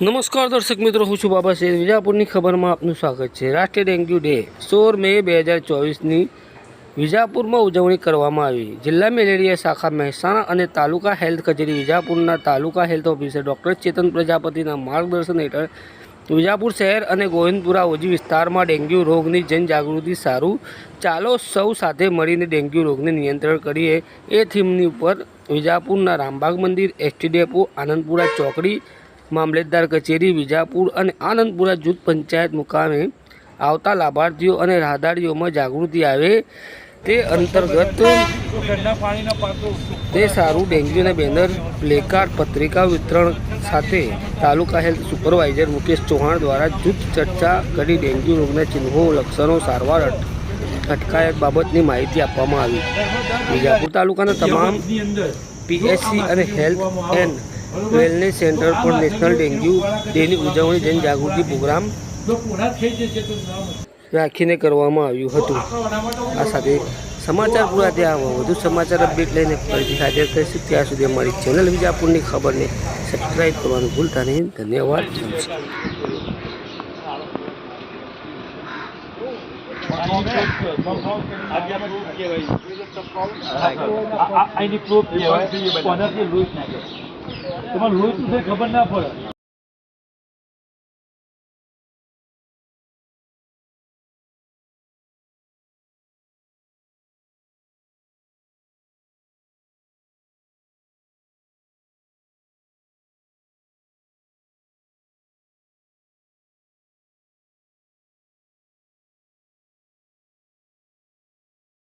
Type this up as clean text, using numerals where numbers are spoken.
નમસ્કાર દર્શક મિત્રો, હું છું બાબા શેર. વિજાપુરની ખબરમાં આપનું સ્વાગત છે. રાષ્ટ્રીય ડેન્ગ્યુ ડે 16 મે 2024ની વિજાપુરમાં ઉજવણી કરવામાં આવી. જિલ્લા મેલેરિયા શાખા મહેસાણા અને તાલુકા હેલ્થ કચેરી વિજાપુરના તાલુકા હેલ્થ ઓફિસર ડૉક્ટર ચેતન પ્રજાપતિના માર્ગદર્શન હેઠળ વિજાપુર શહેર અને ગોવિંદપુરા ઓજી વિસ્તારમાં ડેન્ગ્યુ રોગની જનજાગૃતિ સારું ચાલો સૌ સાથે મળીને ડેન્ગ્યુ રોગને નિયંત્રણ કરીએ એ થીમની ઉપર વિજાપુરના રામબાગ મંદિર, એસટી ડેપો, આનંદપુરા ચોકડી, મામલેદાર કચેરી વિજાપુર અને આનંદપુરા જૂથ પંચાયત મુકામે આવતા લાભાર્થીઓ અને રાહદારીઓમાં જાગૃતિ આવે તે અંતર્ગત તે સારું ડેન્ગ્યુના બેનર, પ્લેકાર્ડ, પત્રિકા વિતરણ સાથે તાલુકા હેલ્થ સુપરવાઇઝર મુકેશ ચૌહાણ દ્વારા જૂથ ચર્ચા કરી ડેન્ગ્યુ રોગના ચિહ્નો, લક્ષણો, સારવાર, અટકાયત બાબતની માહિતી આપવામાં આવી. વિજાપુર તાલુકાના તમામ પીએચસી અને હેલ્થ એન્ડ વેલનેસ સેન્ટર પર નેશનલ ડેન્ગ્યુ ડેની ઉજવણી જનજાગૃતિ પ્રોગ્રામ રાખીને કરવામાં આવ્યું હતું. આ સાથે સમાચાર પૂરા થયા. વધુ સમાચાર અપડેટ લઈને ફરીથી હાજર થઈશું. ત્યાં સુધી અમારી ચેનલ વિજાપુરની ખબરને સબસ્ક્રાઈબ કરવાનું ભૂલતા નહીં. ધન્યવાદ. તમારે લોહી શું છે ખબર ના પડે.